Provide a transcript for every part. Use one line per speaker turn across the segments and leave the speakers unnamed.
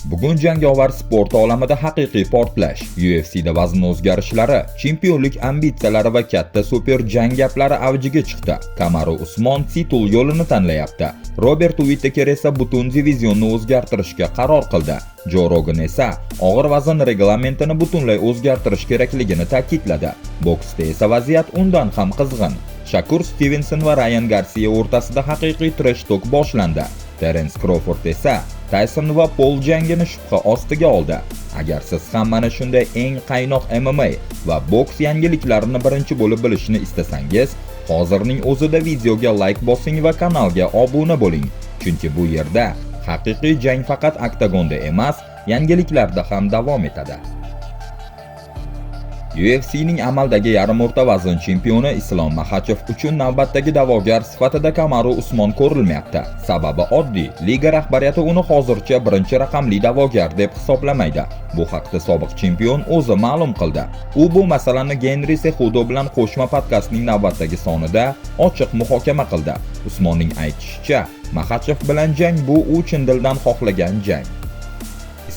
Bugun jangovar sport olamida haqiqiy portlash, UFC'da vazn o'zgarishlari, chempionlik ambitsiyalari va katta super jang gaplari avjiga chiqdi. Kamaru Usmon titul yo'lini tanlayapti. Robert Whittaker esa butun divizionni o'zgartirishga qaror qildi. Jo Rogan esa og'ir vazn reglamentini butunlay o'zgartirish kerakligini ta'kidladi. Boksda esa vaziyat undan ham qizg'in. Shakur Stevenson va Ryan Garcia o'rtasida haqiqiy trash talk boshlandi. Terence Crawford esa Tyson va Paul jangini shubha ostiga oldi. Agar siz ham mana shunday eng qaynoq MMA va boks yangiliklarini birinchi bo'lib bilishni istasangiz, hozirning o'zida videoga like bosing va kanalga obuna bo'ling. Chunki bu yerda haqiqiy jang faqat oktagonda emas, yangiliklarda ham davom etadi. UFC'ning amaldagi yarim o'rta vazn chempioni Islom Makhachev uchun navbatdagi da'vogar sifatida Kamaru Usmon ko'rilmayapti. Sababi oddiy, liga rahbariyati uni hozircha birinchi raqamli da'vogar deb hisoblamaydi. Bu haqda sobiq chempion o'zi ma'lum qildi. U bu masalani Henry Cejudo bilan qo'shma podkastning navbatdagi sonida ochiq muhokama qildi. Usmonning aytishicha, Makhachev bilan jang bu u chin dildan xohlagan jang.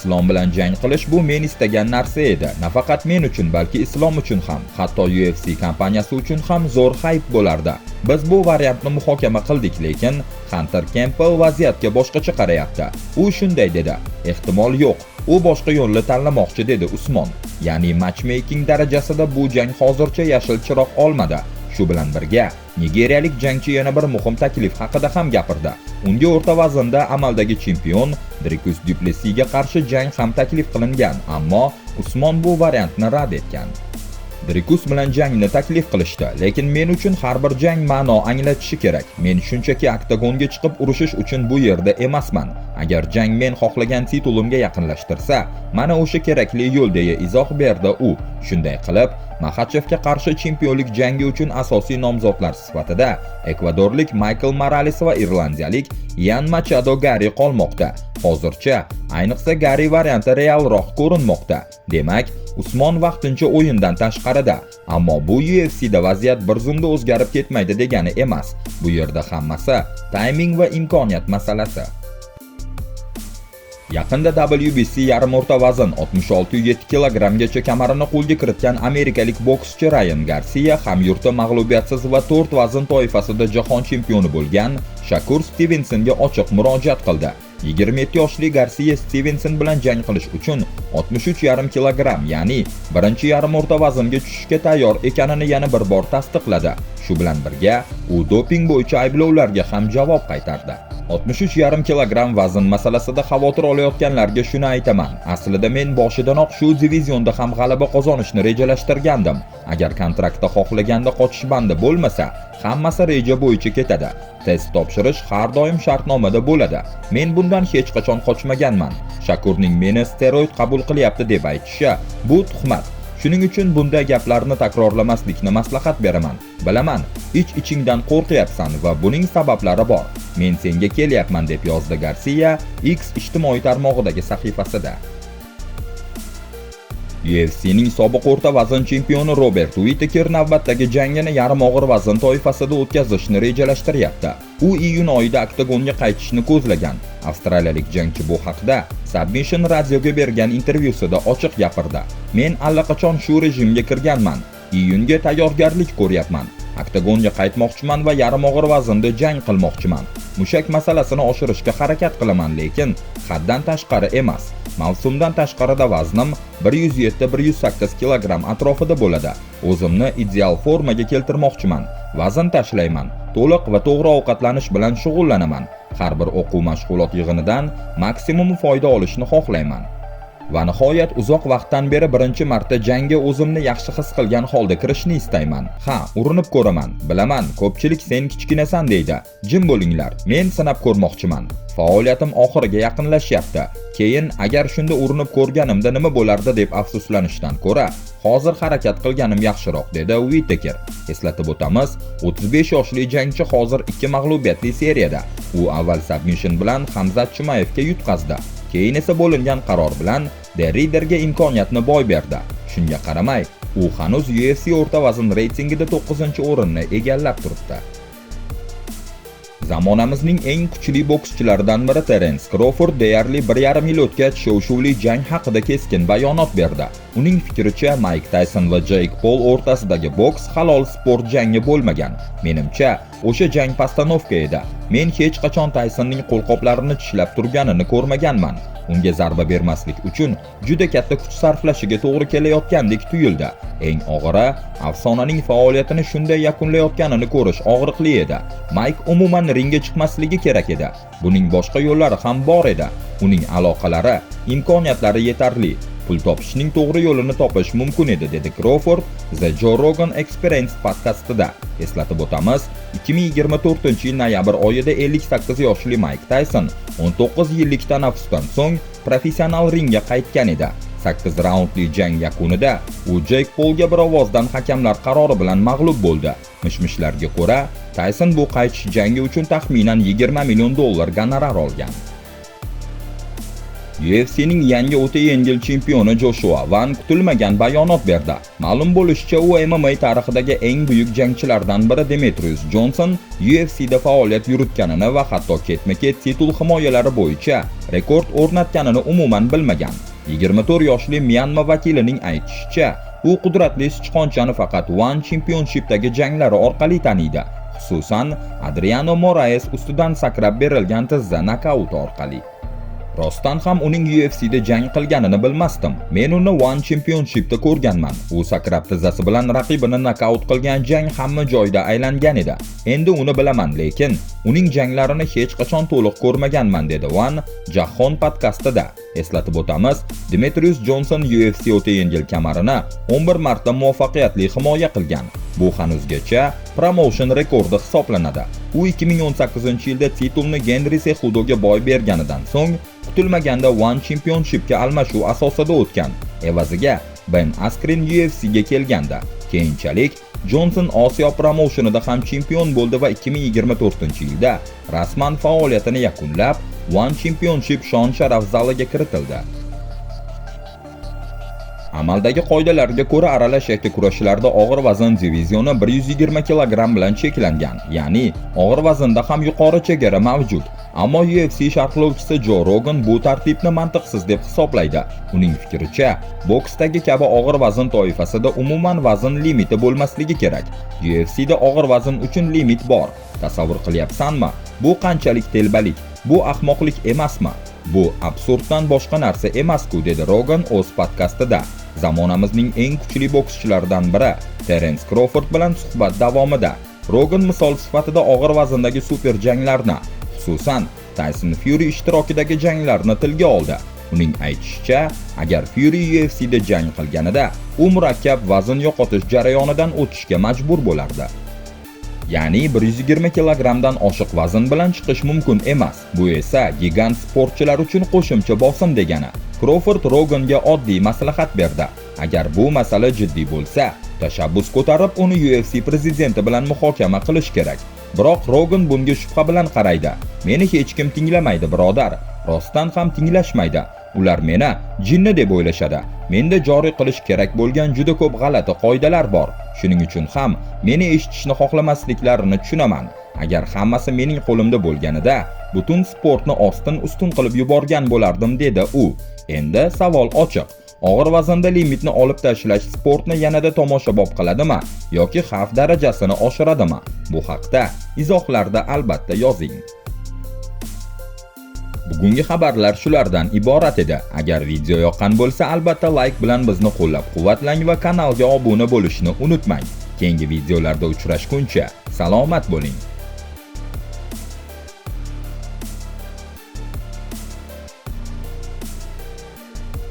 Islom bilan jang qilish bu men istagan narsa edi. Nafaqat men uchun, balki Islom uchun ham, hatto UFC kompaniyasi uchun ham zo'r hype bo'lardi. Biz bu variantni muhokama qildik, lekin Hunter Campbell vaziyatga boshqacha qarayapti. U shunday dedi: "Ehtimol yo'q. U boshqa yo'lni tanlamoqchi", dedi Usmon. Ya'ni matchmaking darajasida bu jang hozircha yashil chiroq olmadi. Shu bilan birga nigeriyalik jangchi yana bir muhim taklif haqida ham gapirdi. Unga o'rta vaznda amaldagi chempion Dricus du Plessisga qarshi jang ham taklif qilingan, ammo Usmon bu variantni rad etgan. Dricus bilan jangni taklif qilishdi, lekin men uchun har bir jang ma'no anglatishi kerak. Men shunchaki oktagonga chiqib urushish uchun bu yerda emasman. Agar jang men xohlagan titulimga yaqinlashtirsa, mana o'sha kerakli yo'l, deya izoh berdi u. Shunday qilib, Makhachevga qarshi chempionlik jangi uchun asosiy nomzodlar sifatida ekvadorlik Michael Morales va irlandiyalik Ian Machado Gary qolmoqda. Hozircha, ayniqsa Gary varianti realroq ko'rinmoqda. Demak, Usmon vaqtincha o'yindan tashqarida, ammo bu UFC'da vaziyat bir zumda o'zgarib ketmaydi degani emas. Bu yerda hammasi timing va imkoniyat masalasi. Yaqinda WBC yarim o'rta vazn 66,7 kg-gacha kamarini qo'lga kiritgan amerikalik bokschi Ryan Garcia hamyurti mag'lubiyatsiz va 4 vazn toifasida jahon chempioni bo'lgan Shakur Stevensonga ochiq murojaat qildi. 27 yoshli Garcia Stevenson bilan jang qilish uchun 63,5 kg, ya'ni birinchi yarim o'rta vaznga tushishga tayyor ekanini yana bir bor tasdiqladi. Shu bilan birga, u doping bo'yicha ayblovlarga ham javob qaytardi. 63,5 kg vazn masalasida xavotir olayotganlarga shuni aytaman. Aslida men boshidanoq shu divizionda ham g'alaba qozonishni rejalashtirgandim. Agar kontraktda xohlaganda qochish bandi bo'lmasa, hammasi reja bo'yicha ketadi. Test topshirish har doim shartnomada bo'ladi. Men bundan hech qachon qochmaganman. Shakurning meni steroid qabul qilyapti deb aytishi bu tuhmat. Shuning uchun bunday gaplarni takrorlamaslikni maslahat beraman. Bilaman, ich-ichingdan qo'rqyapsan va buning sabablari bor. Men senga kelyapman, deb yozdi Garcia X ijtimoiy tarmog'idagi sahifasida. UFC'ning sobiq o'rta vazn chempioni Robert Whittaker navbatdagi jangini yarim og'ir vazn toifasida o'tkazishni rejalashtiryapti. U iyun oyida oktagonga qaytishni ko'zlagan. Avstraliyalik jangchi bu haqda Submission radioga bergan intervyusida ochiq gapirdi. Men allaqachon shu rejimga kirganman. Iyunga tayyorgarlik ko'ryapman. Oktagonga qaytmoqchiman va yarim og'ir vaznda jang qilmoqchiman. Mushak masalasini oshirishga harakat qilaman, lekin haddan tashqari emas. Mavsumdan tashqarida vaznim 107-108 kg atrofida bo'ladi. O'zimni ideal formaga keltirmoqchiman. Vazn tashlayman. To'liq va to'g'ri ovqatlanish bilan shug'ullanaman. Har bir o'quv mashg'ulot yig'inidan maksimum foyda olishni xohlayman. Va nihoyat uzoq vaqtdan beri birinchi marta jangga o'zimni yaxshi his qilgan holda kirishni istayman. Ha, urinib ko'raman. Bilaman, ko'pchilik sen kichkinasan deydi. Jim bo'linglar. Men sinab ko'rmoqchiman. Faoliyatim oxiriga yaqinlashyapti. Keyin agar shunda urinib ko'rganimda nima bo'lardi deb afsuslanishdan ko'ra, hozir harakat qilganim yaxshiroq, dedi Whittaker. Eslatib o'tamiz, 35 yoshli jangchi hozir 2 mag'lubiyatli seriyada. U avval submission bilan Hamzat Chimayevga yutqazdi. Keyin esa bo'lingan qaror bilan The Riderga imkoniyatni boy berdi. Shunga qaramay, u hanuz UFC o'rta vazn reytingida 9-o'rinni egallab turibdi. Zamonamizning eng kuchli bokschilaridan biri Terence Crawford deyarli 1,5 yil o'tgach shov-shuvli jang haqida keskin bayonot berdi. Uning fikricha, Mike Tyson va Jake Paul o'rtasidagi boks halol sport jangi bo'lmagan. Menimcha, o'sha jang postanovka edi. Men hech qachon Tysonning qo'lqoplarini tishlab turganini ko'rmaganman. Unga zarba bermaslik uchun juda katta kuch sarflashiga to'g'ri kelayotgandek tuyuldi. Eng og'iri, afsonaning faoliyatini shunday yakunlayotganini ko'rish og'riqli edi. Mike umuman ringga chiqmasligi kerak edi. Buning boshqa yo'llari ham bor edi. Uning aloqalari, imkoniyatlari yetarli. Pul topishning to'g'ri yo'lini topish mumkin edi, dedi Crawford The Joe Rogan Experience podkastida. Eslatib o'tamiz, 2024-yil noyabr oyida 58 yoshli Mike Tyson 19 yillik tanaffusdan so'ng professional ringga qaytgan edi. 8 raundli jang yakunida u Jake Paulga bir ovozdan hakamlar qarori bilan mag'lub bo'ldi. Mishmishlarga ko'ra, Tyson bu qaytish jangi uchun taxminan $20 million gonorar olgan. UFC'ning yangi o'ta yengil chempioni Joshua Van kutilmagan bayonot berdi. Ma'lum bo'lishicha, u MMA tarixidagi eng buyuk jangchilardan biri Demetrius Johnson UFC'da faoliyat yuritganini va hatto ketma-ket titul himoyalari bo'yicha rekord o'rnatganini umuman bilmagan. 24 yoshli Myanma vakilining aytishicha, u qudratli sichqonchani faqat One Championship'dagi janglari orqali taniydi, xususan Adriano Moraes ustidan sakrab berilgan tizza nokaut orqali. Rostdan ham uning UFC'da jang qilganini bilmasdim. Men uni One Championship'da ko'rganman. U sakrab tizzasi bilan raqibini nokaut qilgan jang hamma joyda aylangan edi. Endi uni bilaman, lekin uning janglarini hech qachon to'liq ko'rmaganman, dedi One Jahon podkastida. Eslatib o'tamiz, Demetrius Johnson UFC o'ta yengil kamarini 11 marta muvaffaqiyatli himoya qilgan. Bu hanuzgacha promotion rekordi hisoblanadi. U 2018-yilda titulni Henry Cejudoga boy berganidan so'ng kutilmaganda One Championship'ga almashuv asosida o'tgan. Evaziga Ben Askren UFC'ga kelganda, keyinchalik Johnson Osiyo promotionida ham chempion bo'ldi va 2024-yilda rasman faoliyatini yakunlab, One Championship shon-sharaf zaliga kiritildi. Amaldagi qoidalarga ko'ra aralash yakka kurashlarda og'ir vazn divizioni 120 kg bilan cheklangan, ya'ni og'ir vaznda ham yuqori chegara mavjud. Ammo UFC sharhlovchisi Joe Rogan bu tartibni mantiqsiz deb hisoblaydi. Uning fikricha, boksdagi kabi og'ir vazn toifasida umuman vazn limiti bo'lmasligi kerak. UFCda og'ir vazn uchun limit bor. Tasavvur qilyapsanmi? Bu qanchalik telbalik? Bu ahmoqlik emasmi? Bu absurddan boshqa narsa emas-ku, dedi Rogan o'z podkastida. Zamonamizning eng kuchli bokschilaridan biri Terence Crawford bilan suhbat davomida Rogan misol sifatida og'ir vazndagi super janglarni, xususan Tyson Fury ishtirokidagi janglarni tilga oldi. Uning aytishicha, agar Fury UFC'da jang qilganida, u murakkab vazn yo'qotish jarayonidan o'tishga majbur bo'lardi. Ya'ni 120 kg-dan oshiq vazn bilan chiqish mumkin emas. Bu esa gigant sportchilar uchun qo'shimcha bosim degani. Crawford Roganga oddiy maslahat berdi. Agar bu masala jiddiy bo'lsa, tashabbus ko'tarib uni UFC prezidenti bilan muhokama qilish kerak. Biroq Rogan bunga shubha bilan qaraydi. Meni hech kim tinglamaydi, birodar. Rostdan ham tinglashmaydi. Ular meni jinni deb o'ylashadi. Menda joriy qilish kerak bo'lgan juda ko'p g'alati qoidalar bor. Shuning uchun ham meni eshitishni xohlamasliklarini tushunaman. Agar hammasi mening qo'limda bo'lganida, butun sportni ostin-ustun qilib yuborgan bo'lardim, dedi u. Endi savol ochiq. Og'ir vaznda limitni olib tashlash sportni yanada tomoshabob qiladimi yoki xavf darajasini oshiradimi? Bu haqda izohlarda albatta yozing. Bugungi xabarlar shulardan iborat edi. Agar video yoqqan bo'lsa, albatta like bilan bizni qo'llab-quvvatlang va kanalga obuna bo'lishni unutmang. Keyingi videolarda uchrashguncha salomat bo'ling.